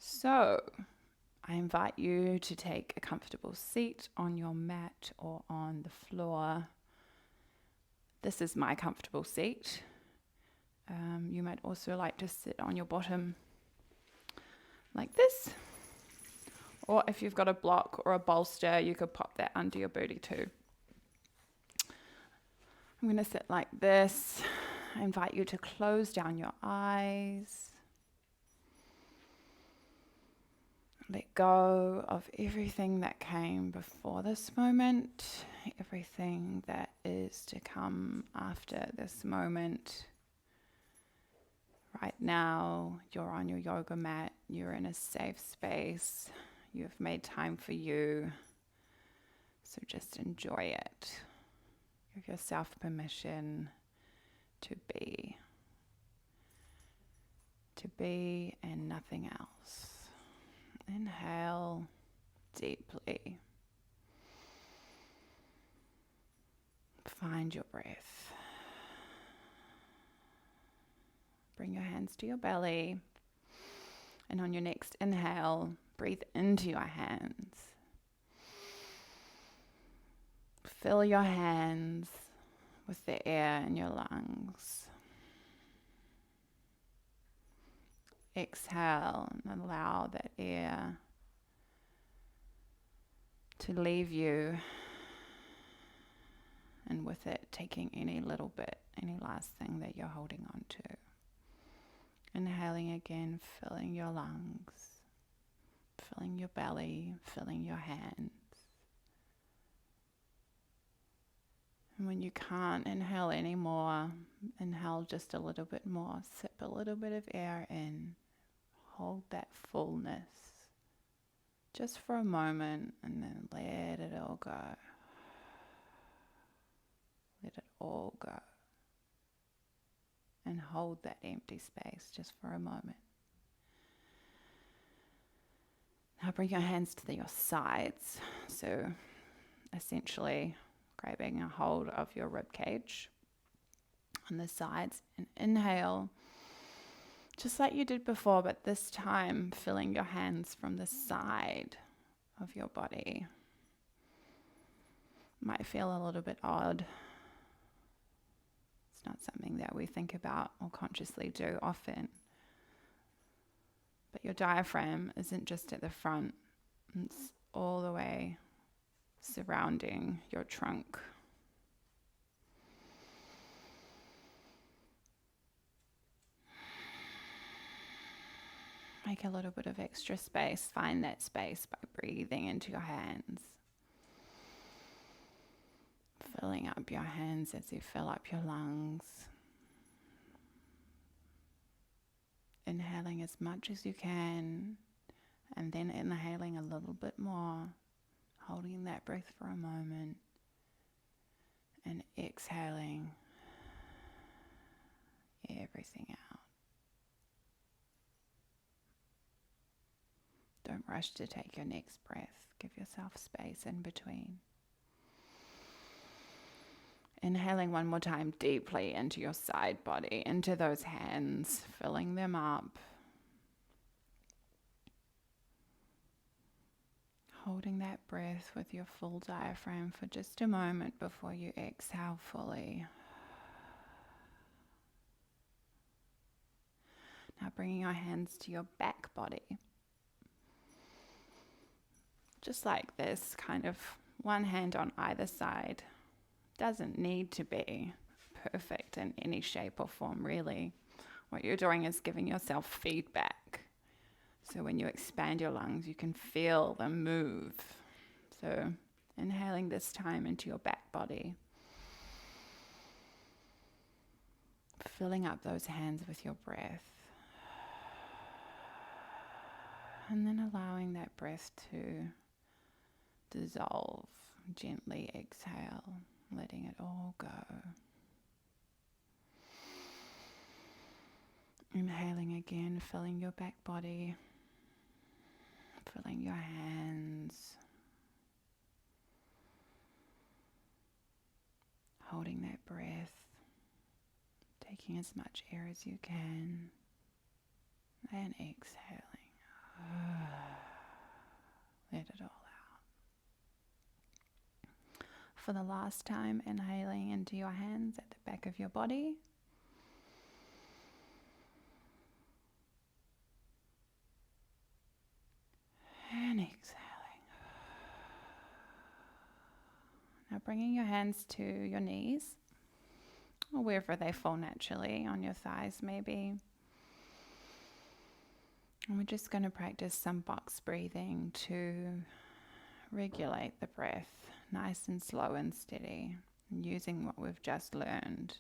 So, I invite you to take a comfortable seat on your mat or on the floor. This is my comfortable seat. You might also like to sit on your bottom like this. Or if you've got a block or a bolster, you could pop that under your booty too. I'm going to sit like this. I invite you to close down your eyes. Let go of everything that came before this moment, everything that is to come after this moment. Right now, you're on your yoga mat, you're in a safe space, you've made time for you, so just enjoy it. Give yourself permission to be and nothing else. Inhale deeply. Find your breath. Bring your hands to your belly. And on your next inhale, breathe into your hands. Fill your hands with the air in your lungs. Exhale and allow that air to leave you, and with it taking any last thing that you're holding on to. Inhaling again, filling your lungs, filling your belly, filling your hands. And when you can't inhale anymore, inhale just a little bit more, sip a little bit of air in, hold that fullness just for a moment, and then let it all go. Let it all go. And hold that empty space just for a moment. Now bring your hands to your sides. So essentially grabbing a hold of your rib cage on the sides, and inhale just like you did before, but this time filling your hands from the side of your body. Might feel a little bit odd. It's not something that we think about or consciously do often. But your diaphragm isn't just at the front, it's all the way surrounding your trunk. Make a little bit of extra space. Find that space by breathing into your hands. Filling up your hands as you fill up your lungs. Inhaling as much as you can, and then inhaling a little bit more, holding that breath for a moment, and exhaling everything out. Don't rush to take your next breath. Give yourself space in between. Inhaling one more time deeply into your side body, into those hands, filling them up. Holding that breath with your full diaphragm for just a moment before you exhale fully. Now bringing your hands to your back body. Just like this, kind of one hand on either side. Doesn't need to be perfect in any shape or form, really. What you're doing is giving yourself feedback. So when you expand your lungs, you can feel them move. So inhaling this time into your back body. Filling up those hands with your breath. And then allowing that breath to dissolve. Gently exhale, letting it all go. Inhaling again, filling your back body, filling your hands, holding that breath, taking as much air as you can, and exhaling. for the last time, inhaling into your hands at the back of your body. And exhaling. Now bringing your hands to your knees, or wherever they fall naturally, on your thighs maybe. And we're just going to practice some box breathing to regulate the breath, nice and slow and steady, using what we've just learned,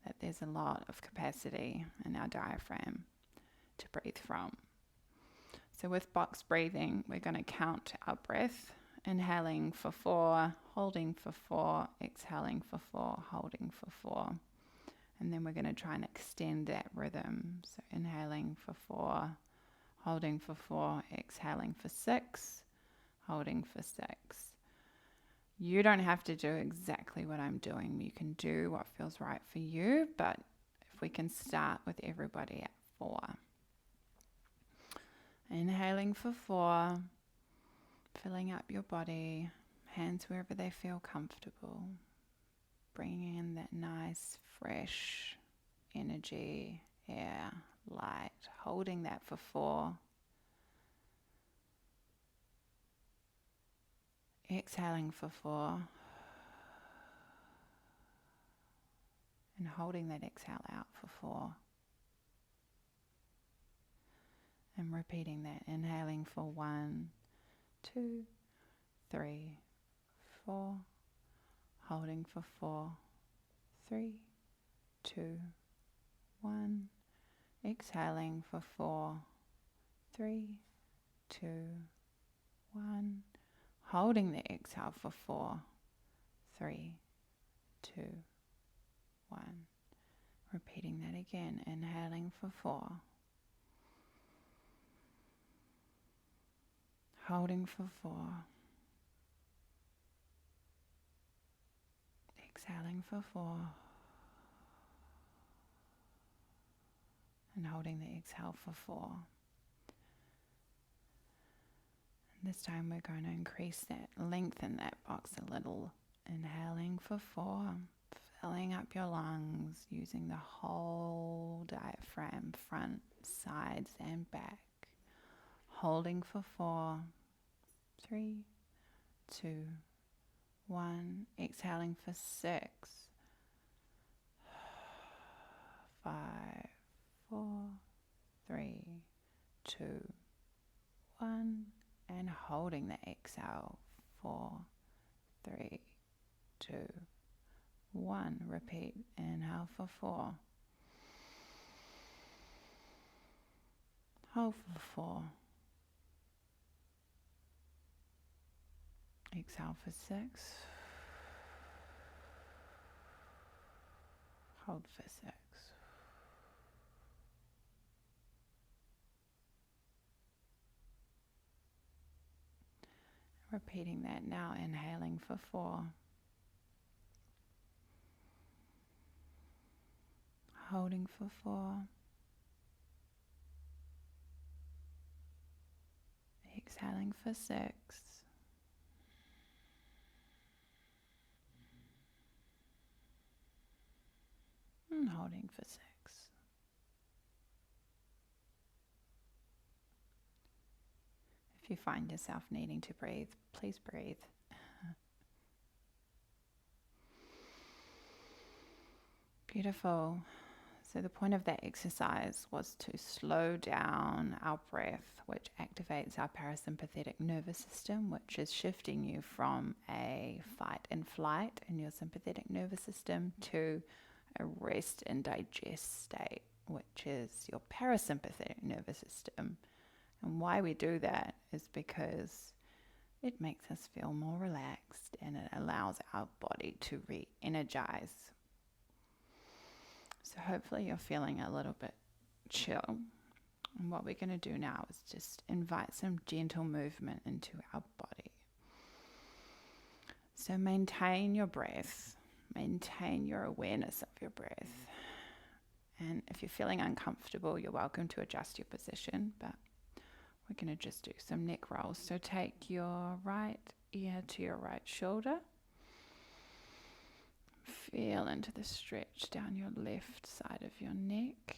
that there's a lot of capacity in our diaphragm to breathe from. So with box breathing, we're going to count our breath, inhaling for 4, holding for 4, exhaling for 4, holding for 4. And then we're going to try and extend that rhythm. So inhaling for 4, holding for 4, exhaling for 6, holding for 6. You don't have to do exactly what I'm doing. You can do what feels right for you, but if we can start with everybody at 4. Inhaling for 4, filling up your body, hands wherever they feel comfortable, bringing in that nice, fresh energy, air, light, holding that for 4. Exhaling for 4, and holding that exhale out for 4. And repeating that, inhaling for 1, 2, 3, 4, holding for 4, 3, 2, 1, exhaling for 4, 3, 2, 1, holding the exhale for 4, 3, 2, 1, repeating that again, inhaling for 4, holding for 4, exhaling for 4, and holding the exhale for 4. And this time we're going to increase that, lengthen that box a little. Inhaling for 4, filling up your lungs, using the whole diaphragm, front, sides and back. Holding for 4, 3, 2, 1. Exhaling for 6, 5, 4, 3, 2, 1. And holding the exhale, 4, 3, 2, 1. Repeat, inhale for 4. Hold for 4. Exhale for 6. Hold for 6. Repeating that now, inhaling for 4. Holding for 4. Exhaling for 6. And holding for 6. If you find yourself needing to breathe, please breathe. Beautiful. So the point of that exercise was to slow down our breath, which activates our parasympathetic nervous system, which is shifting you from a fight and flight in your sympathetic nervous system to a rest and digest state, which is your parasympathetic nervous system. And why we do that is because it makes us feel more relaxed and it allows our body to re-energize. So hopefully you're feeling a little bit chill. And what we're going to do now is just invite some gentle movement into our body. So maintain your breath, maintain your awareness of your breath. And if you're feeling uncomfortable, you're welcome to adjust your position, but we're going to just do some neck rolls. So take your right ear to your right shoulder. Feel into the stretch down your left side of your neck.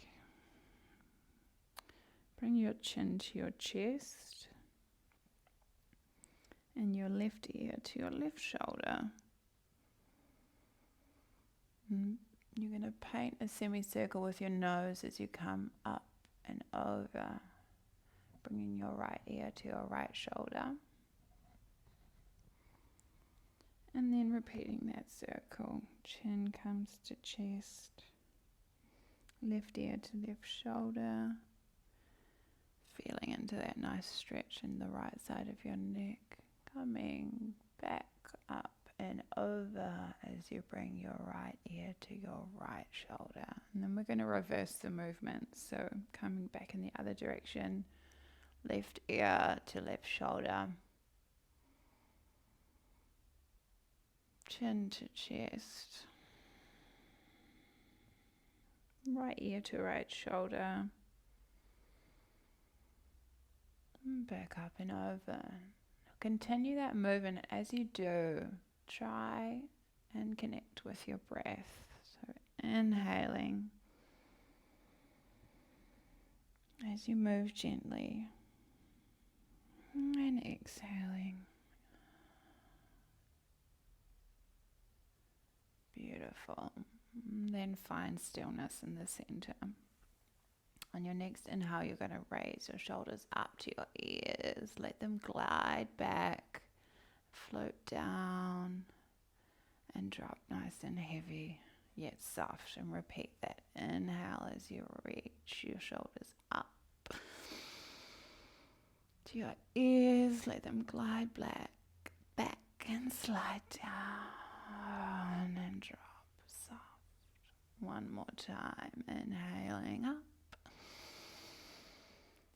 Bring your chin to your chest and your left ear to your left shoulder. You're going to paint a semicircle with your nose as you come up and over, bringing your right ear to your right shoulder. And then repeating that circle. Chin comes to chest, left ear to left shoulder. Feeling into that nice stretch in the right side of your neck. Coming back up and over as you bring your right ear to your right shoulder. And then we're going to reverse the movement. So coming back in the other direction. Left ear to left shoulder. Chin to chest. Right ear to right shoulder. And back up and over. Continue that movement. As you do, try and connect with your breath. So inhaling as you move gently and exhaling. Beautiful. Then find stillness in the center. On your next inhale, you're going to raise your shoulders up to your ears. Let them glide back, float down, and drop nice and heavy, yet soft. And repeat that inhale as you reach your shoulders up to your ears. Let them glide back and slide down and drop soft. One more time. Inhaling up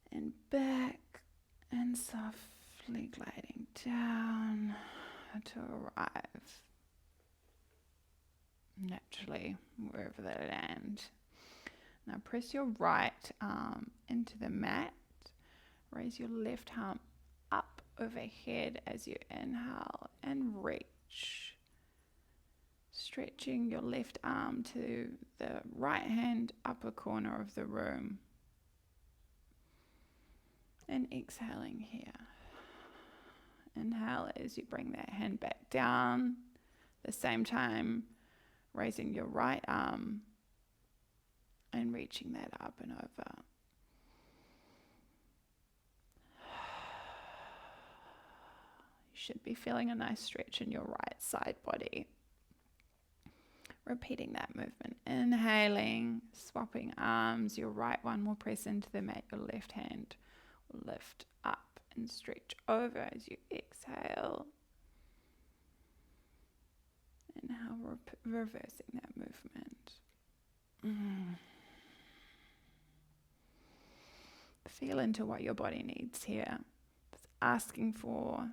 and back and softly gliding down to arrive naturally wherever they land. Now press your right arm into the mat. Raise your left arm up overhead as you inhale and reach. Stretching your left arm to the right hand upper corner of the room. And exhaling here. Inhale as you bring that hand back down. At the same time, raising your right arm and reaching that up and over. You should be feeling a nice stretch in your right side body. Repeating that movement. Inhaling, swapping arms. Your right one will press into the mat. Your left hand will lift up and stretch over as you exhale. And now reversing that movement. Feel into what your body needs here. It's asking for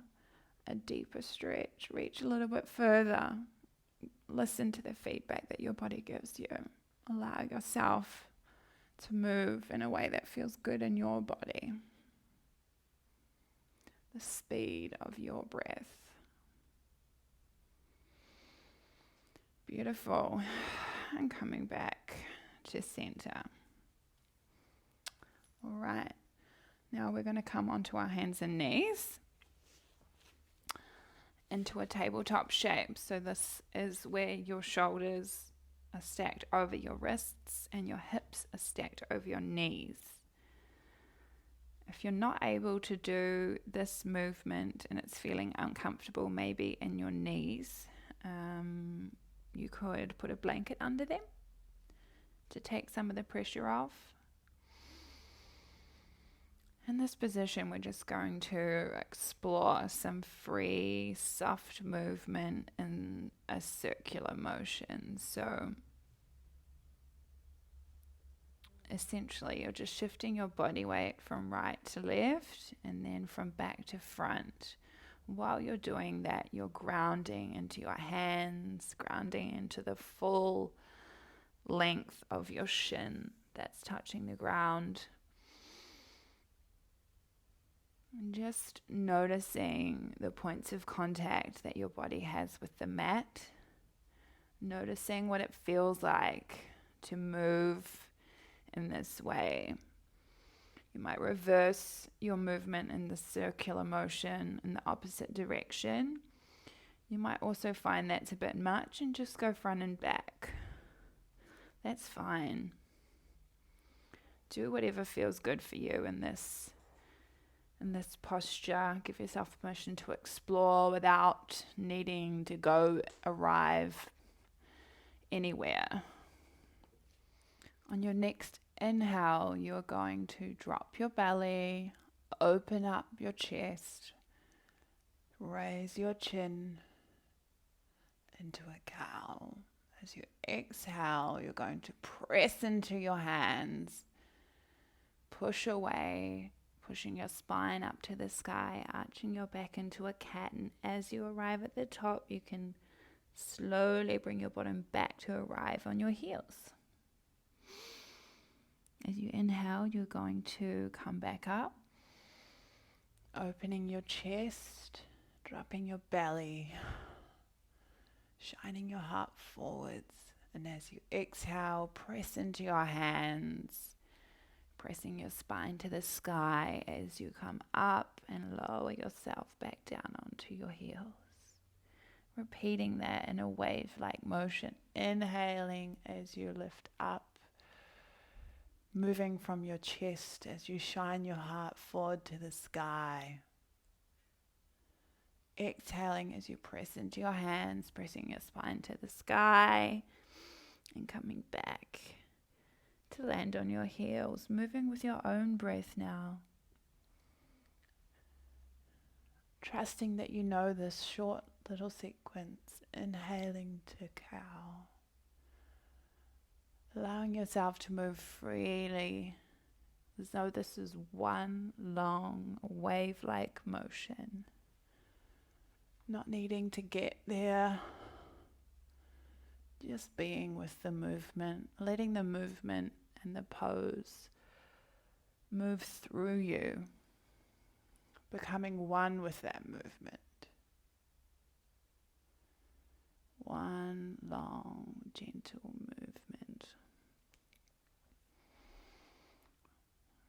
a deeper stretch. Reach a little bit further. Listen to the feedback that your body gives you. Allow yourself to move in a way that feels good in your body. The speed of your breath. Beautiful. And coming back to center. All right. Now we're going to come onto our hands and knees into a tabletop shape. So this is where your shoulders are stacked over your wrists and your hips are stacked over your knees. If you're not able to do this movement and it's feeling uncomfortable, maybe in your knees, you could put a blanket under them to take some of the pressure off. In this position, we're just going to explore some free, soft movement in a circular motion. So essentially, you're just shifting your body weight from right to left and then from back to front. While you're doing that, you're grounding into your hands, grounding into the full length of your shin that's touching the ground. And just noticing the points of contact that your body has with the mat. noticing what it feels like to move in this way. You might reverse your movement in the circular motion in the opposite direction. You might also find that's a bit much and just go front and back. That's fine. Do whatever feels good for you in this posture. Give yourself permission to explore without needing to arrive anywhere. On your next inhale, you're going to drop your belly, open up your chest, raise your chin into a cow. As you exhale, you're going to press into your hands, push away, pushing your spine up to the sky, arching your back into a cat. And as you arrive at the top, you can slowly bring your bottom back to arrive on your heels. As you inhale, you're going to come back up, opening your chest, dropping your belly, shining your heart forwards. And as you exhale, press into your hands, pressing your spine to the sky as you come up and lower yourself back down onto your heels. Repeating that in a wave-like motion, inhaling as you lift up, moving from your chest as you shine your heart forward to the sky. Exhaling as you press into your hands, pressing your spine to the sky, and coming back to land on your heels, moving with your own breath now. Trusting that you know this short little sequence, inhaling to cow. Allowing yourself to move freely as though this is one long wave-like motion. Not needing to get there, just being with the movement, letting the movement and the pose move through you, becoming one with that movement. One long, gentle movement.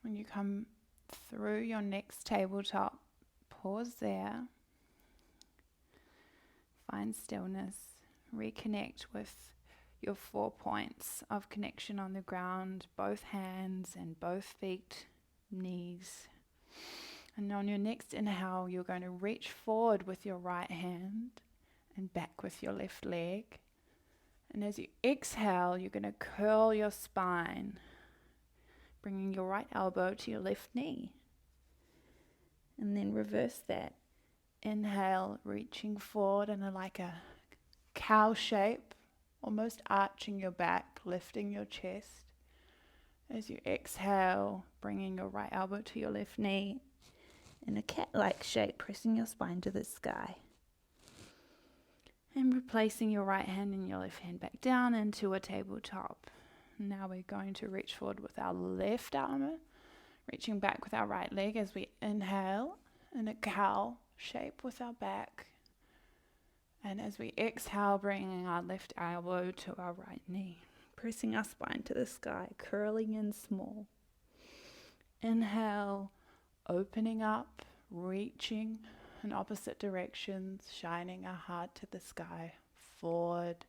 When you come through your next tabletop, pause there. Find stillness. Reconnect with your 4 points of connection on the ground, both hands and both feet, knees. And on your next inhale, you're going to reach forward with your right hand and back with your left leg. And as you exhale, you're going to curl your spine, bringing your right elbow to your left knee. And then reverse that. Inhale, reaching forward in like a cow shape, almost arching your back, lifting your chest. As you exhale, bringing your right elbow to your left knee in a cat-like shape, pressing your spine to the sky. And replacing your right hand and your left hand back down into a tabletop. Now we're going to reach forward with our left arm, reaching back with our right leg as we inhale in a cow shape with our back. And as we exhale, bringing our left elbow to our right knee, pressing our spine to the sky, curling in small. Inhale, opening up, reaching in opposite directions, shining our heart to the sky, forward.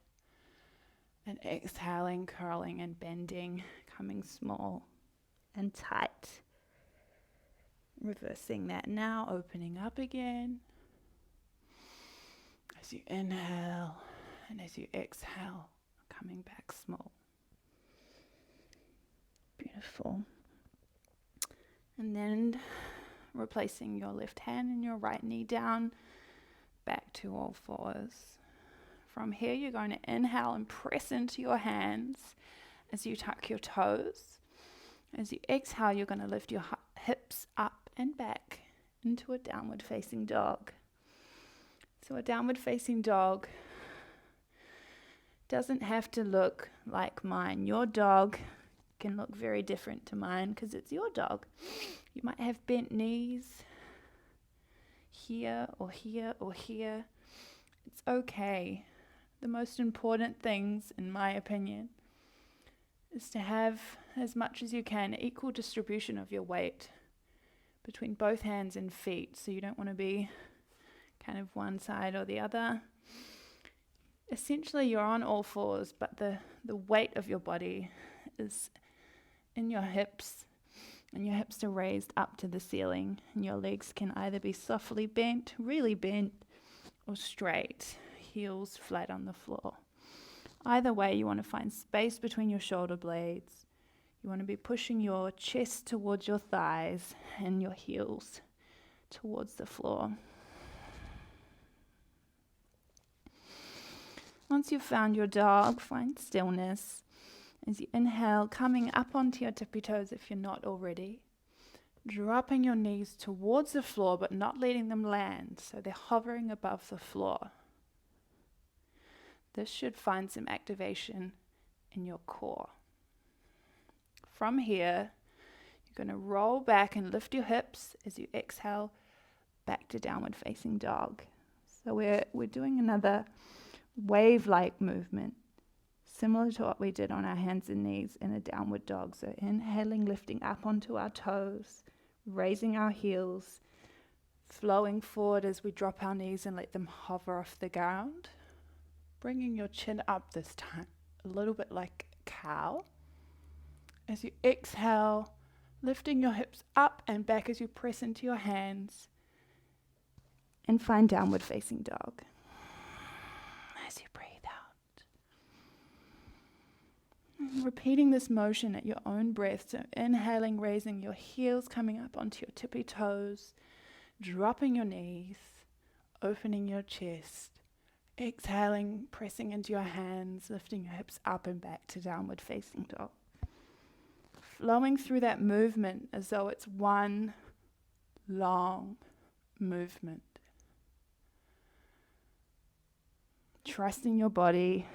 And exhaling, curling and bending, coming small and tight. Reversing that now, opening up again. As you inhale and as you exhale, coming back small. Beautiful. And then replacing your left hand and your right knee down, back to all fours. From here, you're going to inhale and press into your hands as you tuck your toes. As you exhale, you're going to lift your hips up and back into a downward facing dog. So a downward facing dog doesn't have to look like mine. Your dog can look very different to mine because it's your dog. You might have bent knees here or here or here. It's okay. the most important things, in my opinion, is to have, as much as you can, equal distribution of your weight between both hands and feet. So you don't want to be kind of one side or the other. Essentially, you're on all fours, but the weight of your body is in your hips, and your hips are raised up to the ceiling, and your legs can either be softly bent, really bent, or straight, heels flat on the floor. Either way, you want to find space between your shoulder blades. You want to be pushing your chest towards your thighs and your heels towards the floor. Once you've found your dog, find stillness. As you inhale, coming up onto your tippy toes if you're not already. Dropping your knees towards the floor but not letting them land, so they're hovering above the floor. This should find some activation in your core. From here, you're going to roll back and lift your hips as you exhale back to downward facing dog. So we're doing another wave-like movement, similar to what we did on our hands and knees in a downward dog. So inhaling, lifting up onto our toes, raising our heels, flowing forward as we drop our knees and let them hover off the ground. Bringing your chin up this time, a little bit like a cow. As you exhale, lifting your hips up and back as you press into your hands, and find downward facing dog. As you breathe out. And repeating this motion at your own breath. So inhaling, raising your heels, coming up onto your tippy toes, dropping your knees, opening your chest. Exhaling, pressing into your hands, lifting your hips up and back to downward facing dog. Flowing through that movement as though it's one long movement. Trusting your body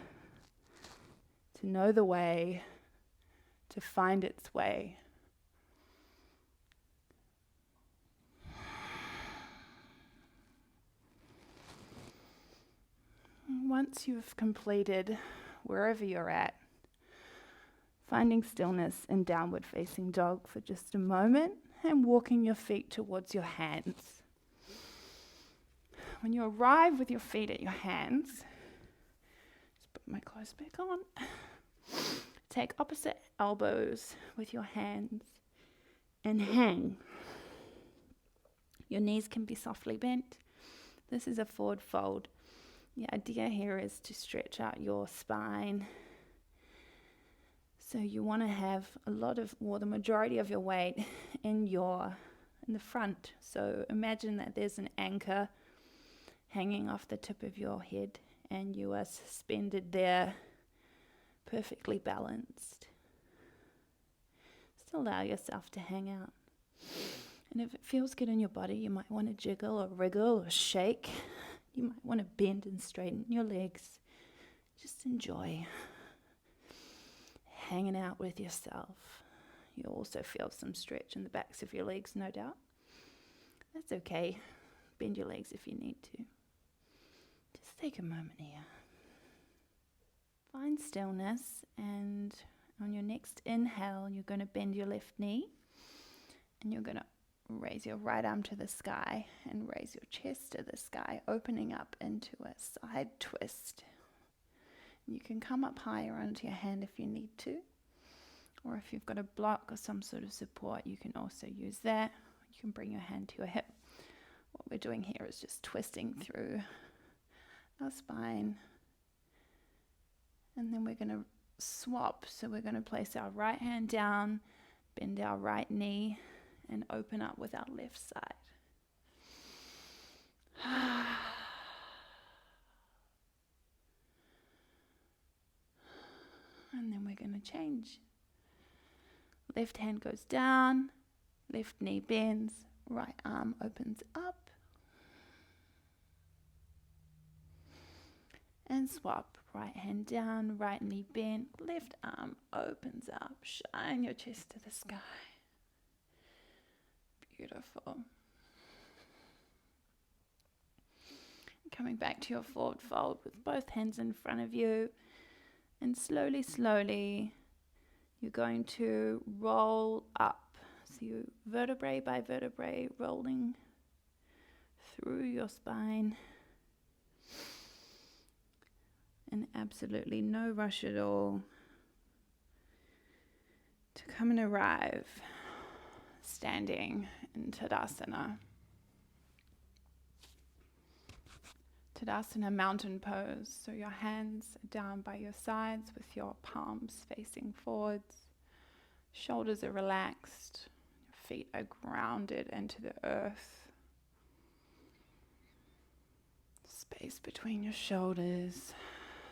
to know the way, to find its way. Once you've completed wherever you're at, finding stillness in downward facing dog for just a moment and walking your feet towards your hands. When you arrive with your feet at your hands, just put my clothes back on, take opposite elbows with your hands and hang. Your knees can be softly bent. This is a forward fold. The idea here is to stretch out your spine. So you want to have the majority of your weight in the front. So imagine that there's an anchor hanging off the tip of your head and you are suspended there, perfectly balanced. Still allow yourself to hang out. And if it feels good in your body, you might want to jiggle or wriggle or shake. You might want to bend and straighten your legs. Just enjoy hanging out with yourself. You'll also feel some stretch in the backs of your legs, no doubt. That's okay. Bend your legs if you need to. Just take a moment here. Find stillness, and on your next inhale, you're going to bend your left knee, and you're going to raise your right arm to the sky and raise your chest to the sky, opening up into a side twist. You can come up higher onto your hand if you need to, or if you've got a block or some sort of support, you can also use that. You can bring your hand to your hip. What we're doing here is just twisting through our spine, and then we're going to swap. So we're going to place our right hand down, bend our right knee, and open up with our left side. And then we're going to change. Left hand goes down, left knee bends, right arm opens up. And swap. Right hand down, right knee bent, left arm opens up. Shine your chest to the sky. Beautiful. Coming back to your forward fold with both hands in front of you. And slowly, slowly, you're going to roll up. So you vertebrae by vertebrae rolling through your spine. And absolutely no rush at all to come and arrive standing in Tadasana. Tadasana mountain pose. So your hands are down by your sides with your palms facing forwards. Shoulders are relaxed. Your feet are grounded into the earth. Space between your shoulders.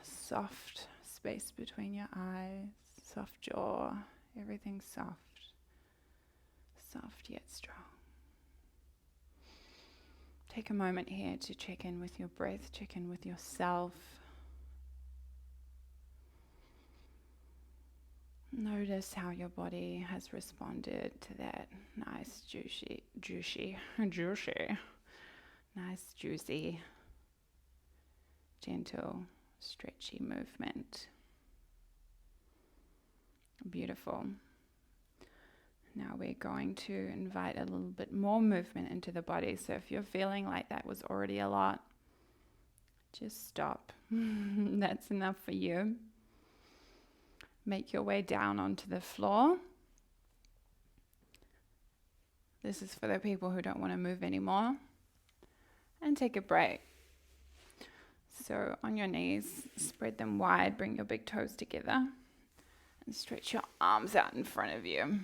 Soft space between your eyes. Soft jaw. Everything soft. Soft yet strong. Take a moment here to check in with your breath, check in with yourself. Notice how your body has responded to that nice, juicy, nice, juicy, gentle, stretchy movement. Beautiful. Now we're going to invite a little bit more movement into the body. So if you're feeling like that was already a lot, just stop. That's enough for you. Make your way down onto the floor. This is for the people who don't want to move anymore. And take a break. So on your knees, spread them wide, bring your big toes together, and stretch your arms out in front of you.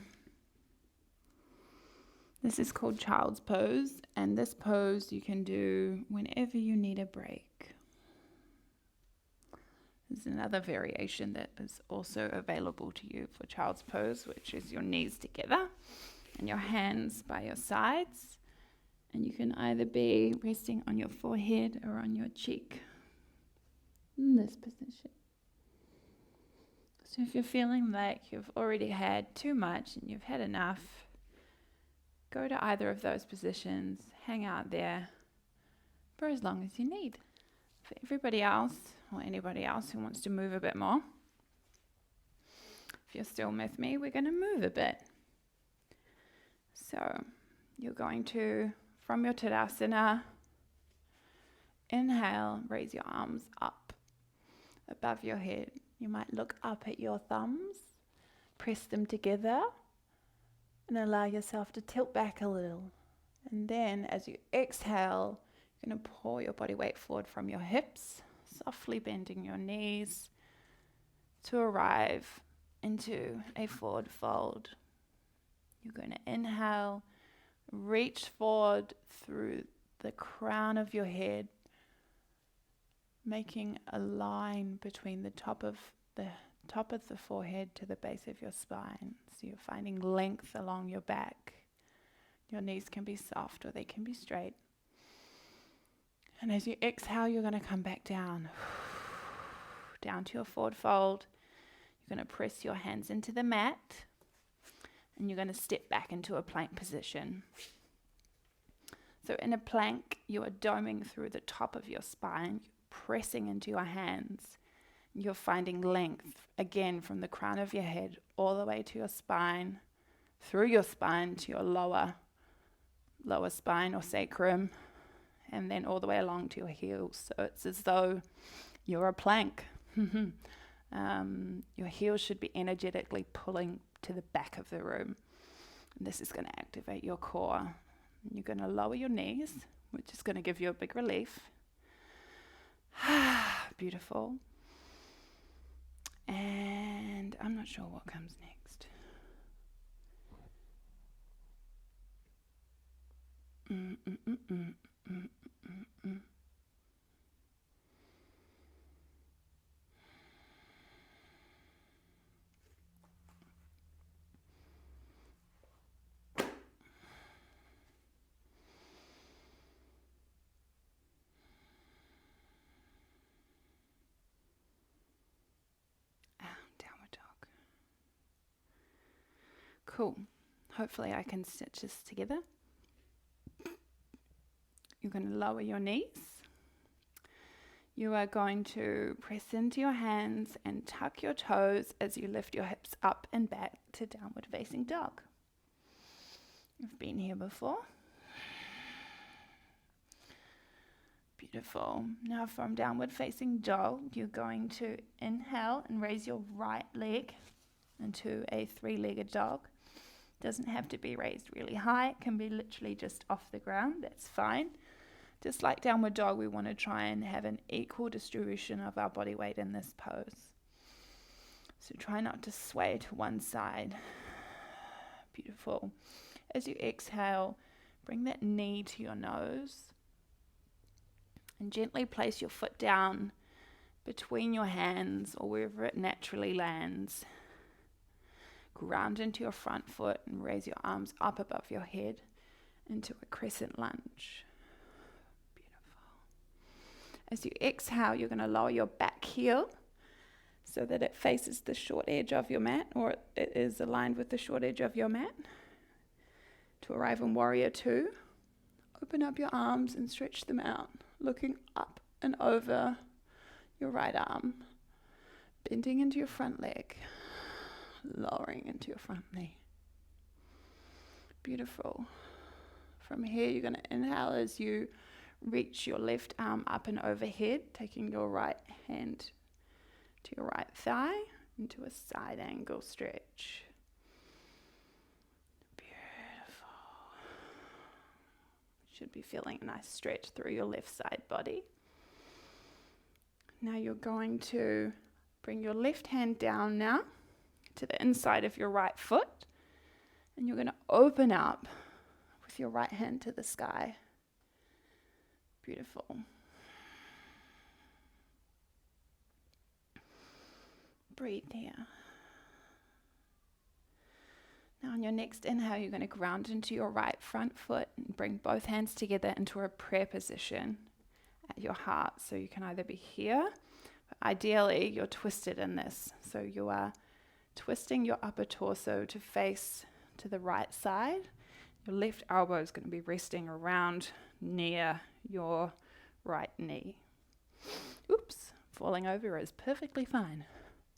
This is called child's pose, and this pose you can do whenever you need a break. There's another variation that is also available to you for child's pose, which is your knees together and your hands by your sides. And you can either be resting on your forehead or on your cheek in this position. So if you're feeling like you've already had too much and you've had enough, go to either of those positions, hang out there for as long as you need. For everybody else, or anybody else who wants to move a bit more, if you're still with me, we're going to move a bit. So you're going to, from your Tadasana, inhale, raise your arms up above your head. You might look up at your thumbs, press them together, and allow yourself to tilt back a little. And then as you exhale, you're going to pull your body weight forward from your hips, softly bending your knees to arrive into a forward fold. You're going to inhale, reach forward through the crown of your head, making a line between the top of the forehead to the base of your spine. So you're finding length along your back. Your knees can be soft or they can be straight. And as you exhale, you're going to come back down to your forward fold. You're going to press your hands into the mat and you're going to step back into a plank position. So in a plank, you are doming through the top of your spine, pressing into your hands. You're finding length, again, from the crown of your head all the way to your spine, through your spine to your lower spine or sacrum, and then all the way along to your heels. So it's as though you're a plank. Your heels should be energetically pulling to the back of the room. And this is going to activate your core. You're going to lower your knees, which is going to give you a big relief. Beautiful. And I'm not sure what comes next. Downward dog. Cool. Hopefully I can stitch this together. You're going to lower your knees, You are going to press into your hands and tuck your toes as you lift your hips up and back to downward facing dog. You've been here before. Beautiful. Now from downward facing dog, you're going to inhale and raise your right leg into a three-legged dog. Doesn't have to be raised really high. It can be literally just off the ground. That's fine. Just like downward dog, we want to try and have an equal distribution of our body weight in this pose. So try not to sway to one side. Beautiful. As you exhale, bring that knee to your nose and gently place your foot down between your hands or wherever it naturally lands. Ground into your front foot and raise your arms up above your head into a crescent lunge. As you exhale, you're going to lower your back heel so that it faces the short edge of your mat, or it is aligned with the short edge of your mat. To arrive in Warrior 2, open up your arms and stretch them out, looking up and over your right arm, bending into your front leg, lowering into your front knee. Beautiful. From here, you're going to inhale as you reach your left arm up and overhead, taking your right hand to your right thigh into a side angle stretch. Beautiful. Should be feeling a nice stretch through your left side body. Now you're going to bring your left hand down now to the inside of your right foot, and you're going to open up with your right hand to the sky. Beautiful. Breathe here. Now on your next inhale, you're going to ground into your right front foot and bring both hands together into a prayer position at your heart. So you can either be here, but ideally you're twisted in this. So you are twisting your upper torso to face to the right side. Your left elbow is going to be resting around near your right knee. Oops, falling over is perfectly fine,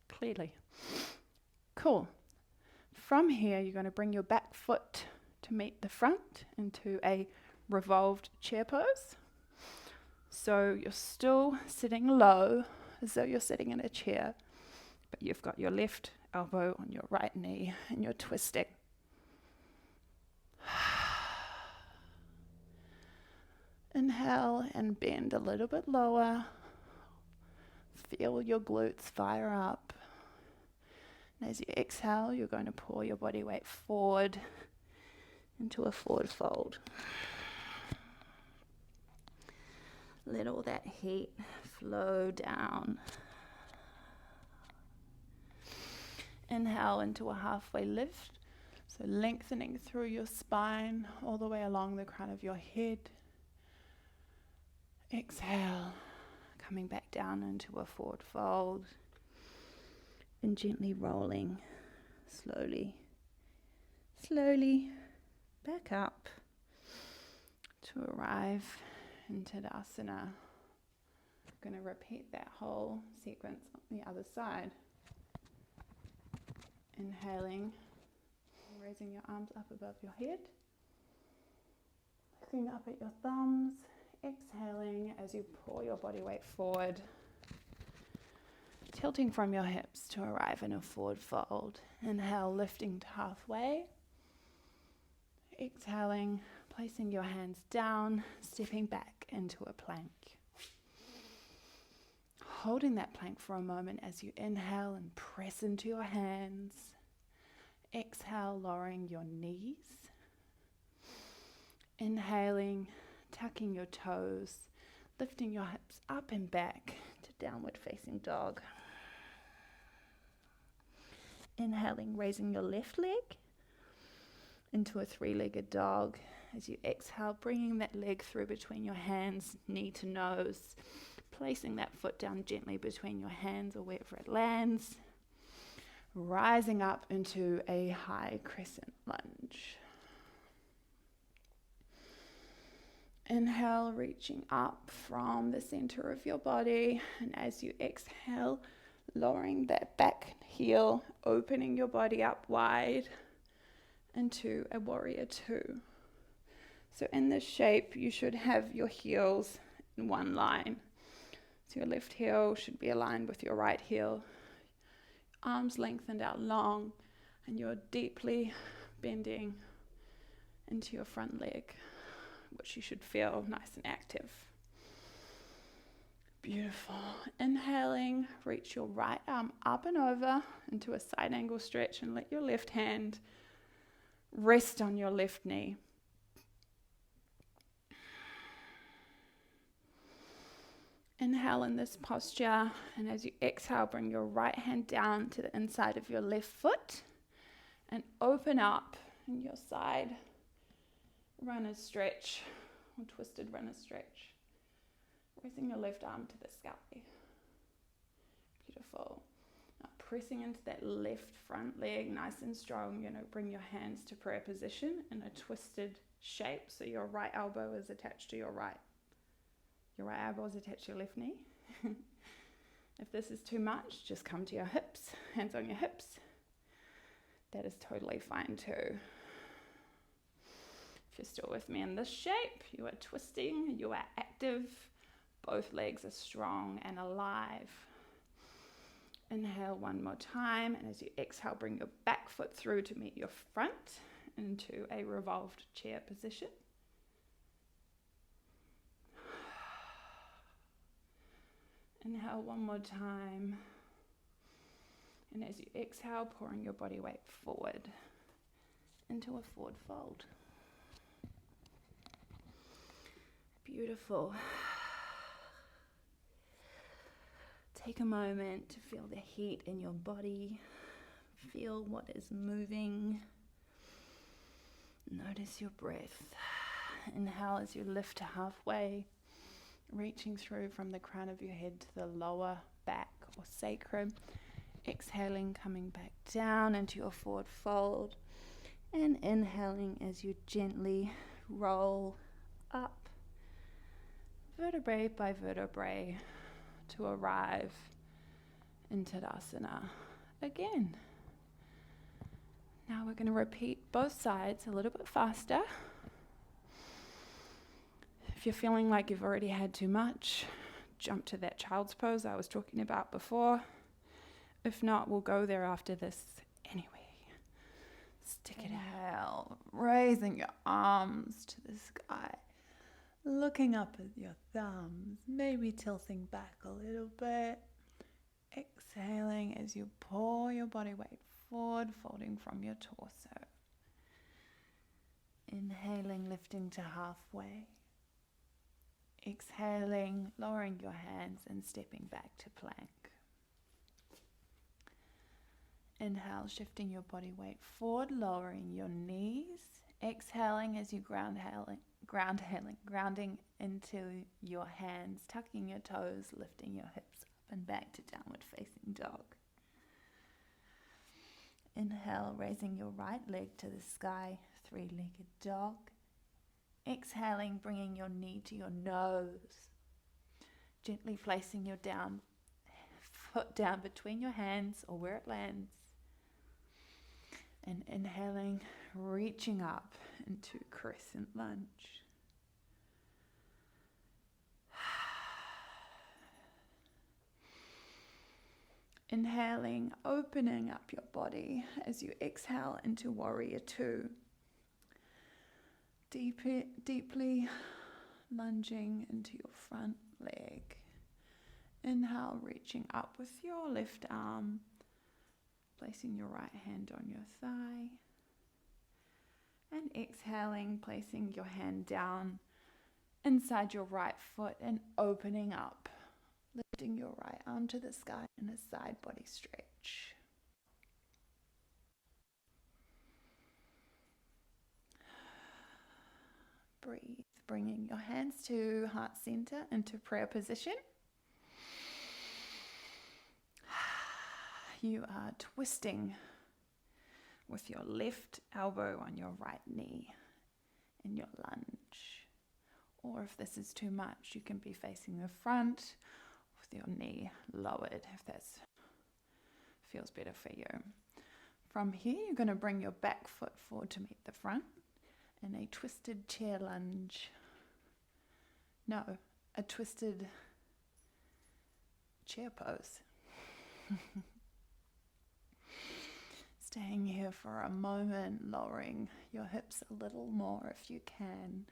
clearly. Cool. From here, you're going to bring your back foot to meet the front into a revolved chair pose. So you're still sitting low as though you're sitting in a chair, but you've got your left elbow on your right knee and you're twisting. Inhale and bend a little bit lower. Feel your glutes fire up. And as you exhale, you're going to pull your body weight forward into a forward fold. Let all that heat flow down. Inhale into a halfway lift. So lengthening through your spine all the way along the crown of your head. Exhale, coming back down into a forward fold and gently rolling slowly back up to arrive in Tadasana. I'm going to repeat that whole sequence on the other side. Inhaling, raising your arms up above your head, looking up at your thumbs. Exhaling as you pull your body weight forward, tilting from your hips to arrive in a forward fold. Inhale, lifting to halfway. Exhaling, placing your hands down, stepping back into a plank. Holding that plank for a moment as you inhale and press into your hands. Exhale, lowering your knees. Inhaling, tucking your toes, lifting your hips up and back to downward facing dog. Inhaling, raising your left leg into a three-legged dog. As you exhale, bringing that leg through between your hands, knee to nose, placing that foot down gently between your hands or wherever it lands, rising up into a high crescent lunge. Inhale, reaching up from the center of your body. And as you exhale, lowering that back heel, opening your body up wide into a warrior two. So in this shape, you should have your heels in one line. So your left heel should be aligned with your right heel. Arms lengthened out long, and you're deeply bending into your front leg, which you should feel nice and active. Beautiful. Inhaling, reach your right arm up and over into a side angle stretch and let your left hand rest on your left knee. Inhale in this posture, and as you exhale, bring your right hand down to the inside of your left foot and open up in your side runner's stretch or twisted runner's stretch. Raising your left arm to the sky. Beautiful. Now pressing into that left front leg nice and strong. Bring your hands to prayer position in a twisted shape. So your right elbow is attached to your right. Your right elbow is attached to your left knee. If this is too much, just come to your hips, hands on your hips. That is totally fine too. If you're still with me in this shape, you are twisting, you are active. Both legs are strong and alive. Inhale one more time, and as you exhale, bring your back foot through to meet your front into a revolved chair position. Inhale one more time, and as you exhale, pouring your body weight forward into a forward fold. Beautiful. Take a moment to feel the heat in your body. Feel what is moving. Notice your breath. Inhale as you lift to halfway, reaching through from the crown of your head to the lower back or sacrum. Exhaling, coming back down into your forward fold. And inhaling as you gently roll up, vertebrae by vertebrae, to arrive in Tadasana again. Now we're going to repeat both sides a little bit faster. If you're feeling like you've already had too much, jump to that child's pose I was talking about before. If not, we'll go there after this anyway. Stick it out, raising your arms to the sky, looking up at your thumbs, maybe tilting back a little bit. Exhaling as you pour your body weight forward, folding from your torso. Inhaling, lifting to halfway. Exhaling, lowering your hands and stepping back to plank. Inhale, shifting your body weight forward, lowering your knees. Exhaling as you grounding into your hands, tucking your toes, lifting your hips up and back to downward facing dog. Inhale, raising your right leg to the sky, three-legged dog. Exhaling, bringing your knee to your nose. Gently placing your foot down between your hands or where it lands. And inhaling, reaching up into crescent lunge. Inhaling, opening up your body as you exhale into warrior two. Deeply lunging into your front leg. Inhale, reaching up with your left arm, placing your right hand on your thigh. And exhaling, placing your hand down inside your right foot and opening up, lifting your right arm to the sky in a side body stretch. Breathe, bringing your hands to heart center into prayer position. You are twisting with your left elbow on your right knee in your lunge. Or if this is too much, you can be facing the front with your knee lowered if that feels better for you. From here, you're going to bring your back foot forward to meet the front in a twisted chair lunge. No, a twisted chair pose. Staying here for a moment, lowering your hips a little more if you can.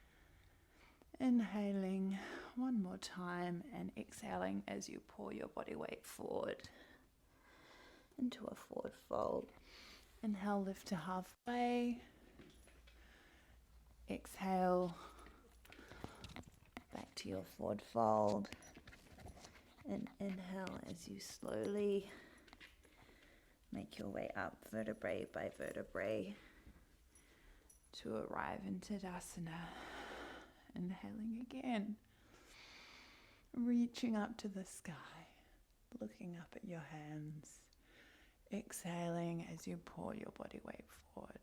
Inhaling one more time and exhaling as you pull your body weight forward into a forward fold. Inhale, lift to halfway. Exhale, back to your forward fold. And inhale as you slowly make your way up vertebrae by vertebrae to arrive in Tadasana. Inhaling again, reaching up to the sky, looking up at your hands. Exhaling as you pull your body weight forward.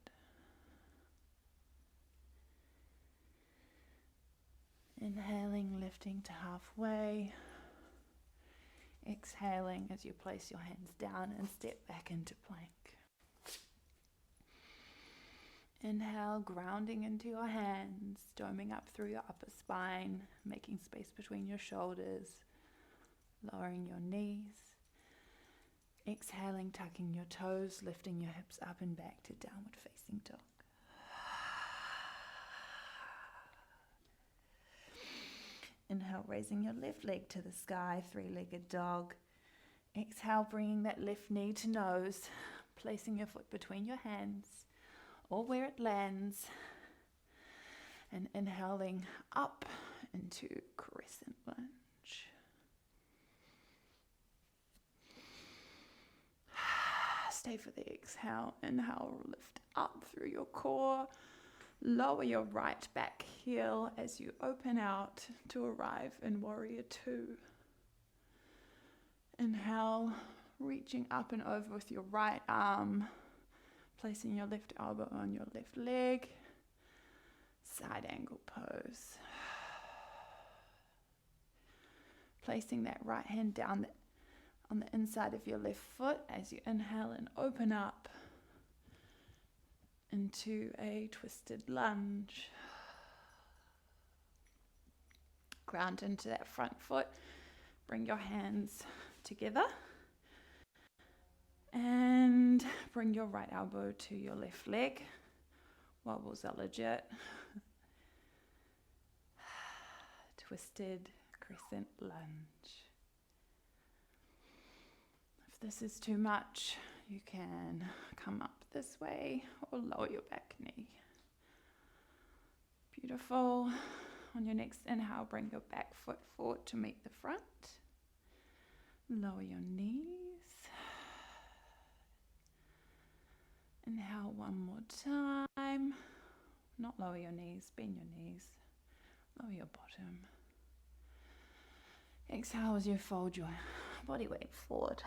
Inhaling, lifting to halfway. Exhaling as you place your hands down and step back into plank. Inhale, grounding into your hands, doming up through your upper spine, making space between your shoulders, lowering your knees. Exhaling, tucking your toes, lifting your hips up and back to downward facing dog. Inhale, raising your left leg to the sky, three-legged dog. Exhale, bringing that left knee to nose, placing your foot between your hands or where it lands. And inhaling up into crescent lunge. Stay for the exhale. Inhale, lift up through your core. Lower your right back heel as you open out to arrive in Warrior Two. Inhale, reaching up and over with your right arm, placing your left elbow on your left leg. Side angle pose. Placing that right hand down on the inside of your left foot as you inhale and open up into a twisted lunge. Ground into that front foot. Bring your hands together. And bring your right elbow to your left leg. Wobbles are legit. Twisted crescent lunge. If this is too much, you can come up this way or lower your back knee. Beautiful. On your next inhale, bring your back foot forward to meet the front. Lower your knees. Inhale one more time. Not lower your knees, bend your knees. Lower your bottom. Exhale as you fold your body weight forward.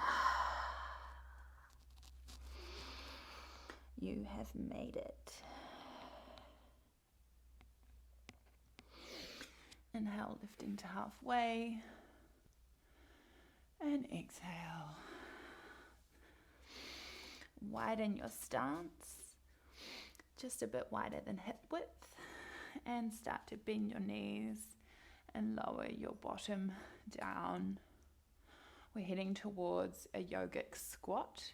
You have made it. Inhale, lifting to halfway. And exhale. Widen your stance, just a bit wider than hip width, and start to bend your knees and lower your bottom down. We're heading towards a yogic squat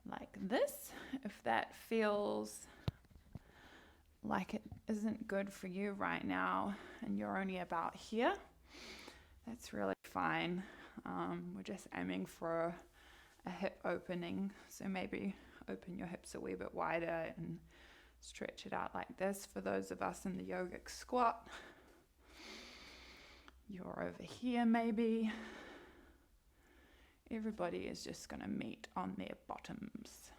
like this. If that feels like it isn't good for you right now and you're only about here, that's really fine. We're just aiming for a hip opening, so maybe open your hips a wee bit wider and stretch it out like this. For those of us in the yogic squat, you're over here maybe. Everybody is just going to meet on their bottoms.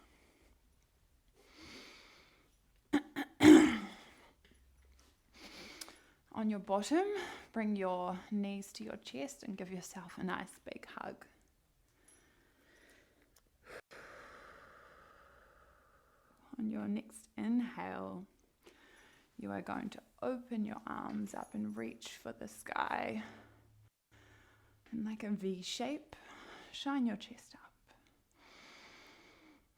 On your bottom, bring your knees to your chest and give yourself a nice big hug. On your next inhale, you are going to open your arms up and reach for the sky. And like a V shape, shine your chest up.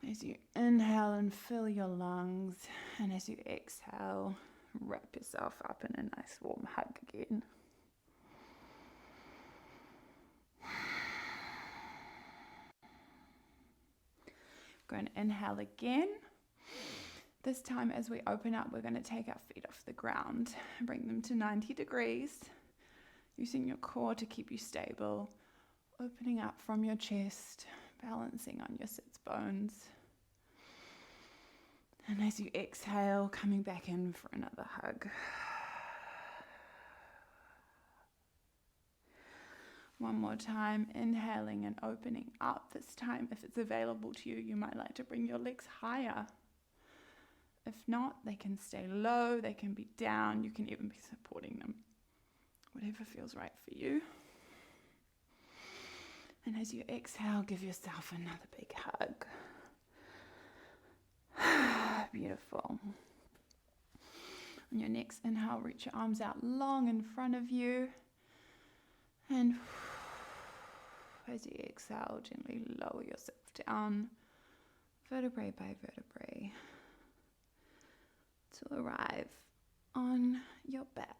As you inhale and fill your lungs, and as you exhale, wrap yourself up in a nice warm hug again. Going to inhale again. This time as we open up, we're going to take our feet off the ground and bring them to 90 degrees, using your core to keep you stable, opening up from your chest, balancing on your sits bones. And as you exhale, coming back in for another hug. One more time, inhaling and opening up. This time, if it's available to you, you might like to bring your legs higher. If not, they can stay low, they can be down, you can even be supporting them. Whatever feels right for you. And as you exhale, give yourself another big hug. Beautiful. On your next inhale, reach your arms out long in front of you. And as you exhale, gently lower yourself down, vertebrae by vertebrae, to arrive on your back.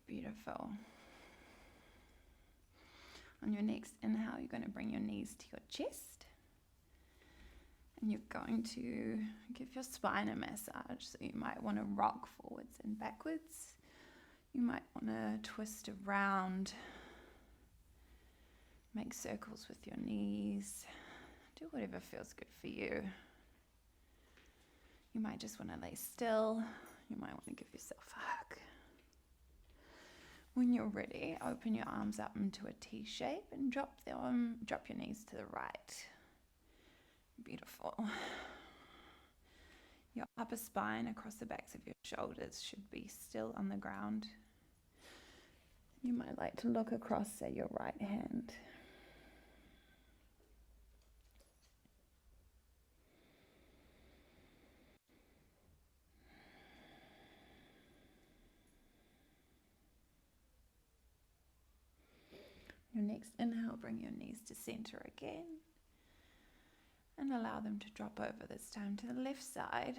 Beautiful. On your next inhale, you're going to bring your knees to your chest. And you're going to give your spine a massage. So you might want to rock forwards and backwards. You might want to twist around. Make circles with your knees. Do whatever feels good for you. You might just want to lay still. You might want to give yourself a hug. When you're ready, open your arms up into a T shape and drop your knees to the right. Beautiful. Your upper spine across the backs of your shoulders should be still on the ground. You might like to look across at your right hand. Your next inhale, bring your knees to center again. And allow them to drop over, this time to the left side.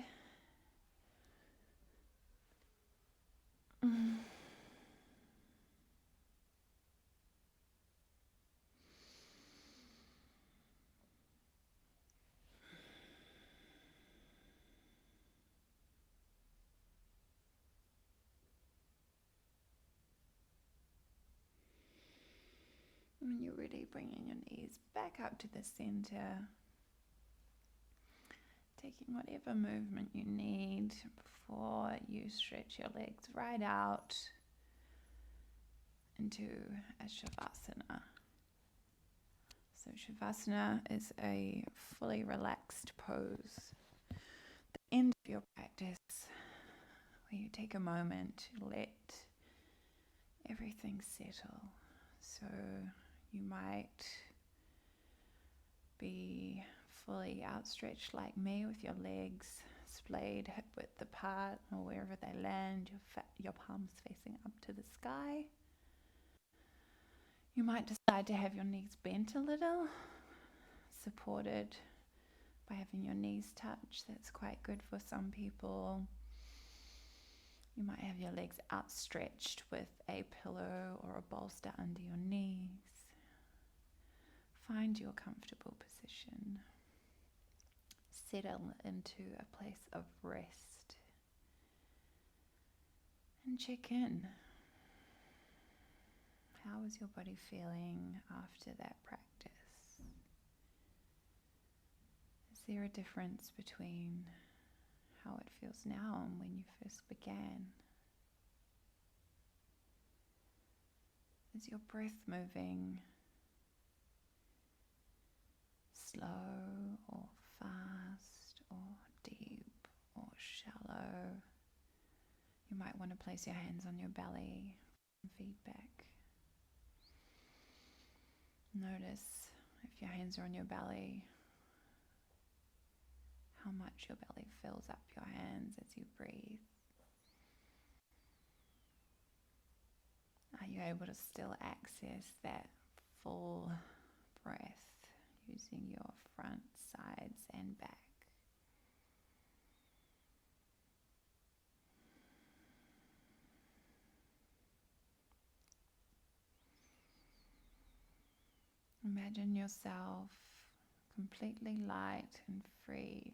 When you're ready, bringing your knees back up to the center. Taking whatever movement you need before you stretch your legs right out into a Shavasana. So Shavasana is a fully relaxed pose. The end of your practice, where you take a moment to let everything settle. So you might be fully outstretched like me with your legs splayed hip width apart, or wherever they land, your palms facing up to the sky. You might decide to have your knees bent a little, supported by having your knees touch. That's quite good for some people. You might have your legs outstretched with a pillow or a bolster under your knees. Find your comfortable position. Settle into a place of rest. And check in. How is your body feeling after that practice? Is there a difference between how it feels now and when you first began? Is your breath moving slow or fast or deep or shallow? You might want to place your hands on your belly for feedback. Notice if your hands are on your belly, how much your belly fills up your hands as you breathe. Are you able to still access that full breath using your front, sides, and back? Imagine yourself completely light and free,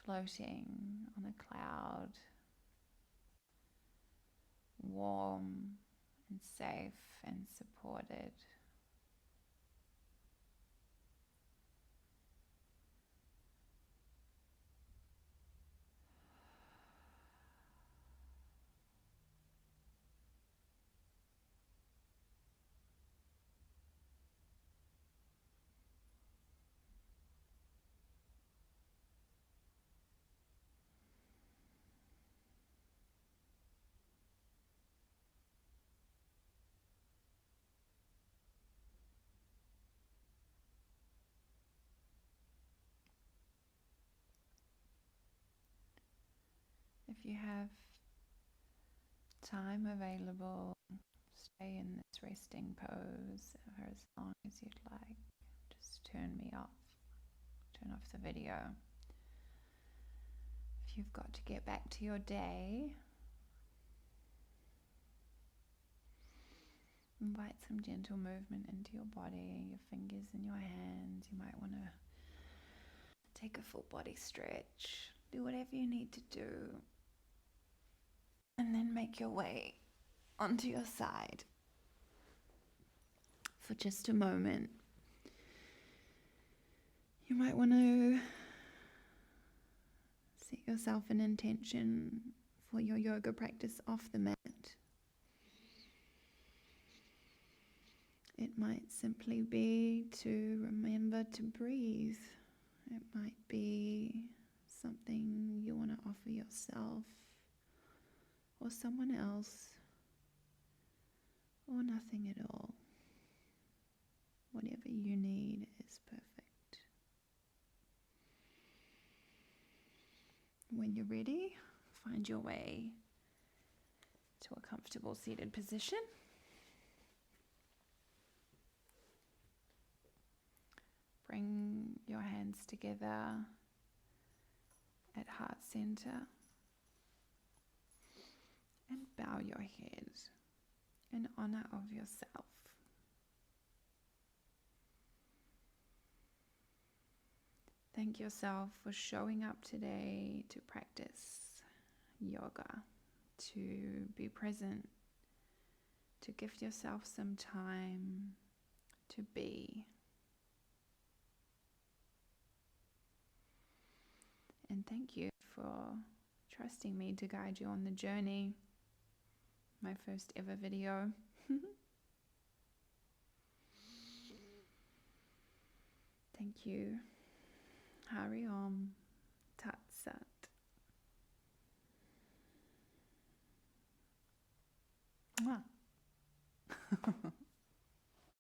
floating on a cloud, warm and safe and supported. If you have time available, stay in this resting pose for as long as you'd like. Just turn off the video. If you've got to get back to your day, invite some gentle movement into your body, your fingers and your hands. You might want to take a full body stretch. Do whatever you need to do. And then make your way onto your side for just a moment. You might want to set yourself an intention for your yoga practice off the mat. It might simply be to remember to breathe. It might be something you want to offer yourself or someone else, or nothing at all. Whatever you need is perfect. When you're ready, find your way to a comfortable seated position. Bring your hands together at heart center and bow your head in honor of yourself. Thank yourself for showing up today to practice yoga, to be present, to give yourself some time to be. And thank you for trusting me to guide you on the journey. My first ever video. Thank you. Hari Om Tat Sat. Mwah.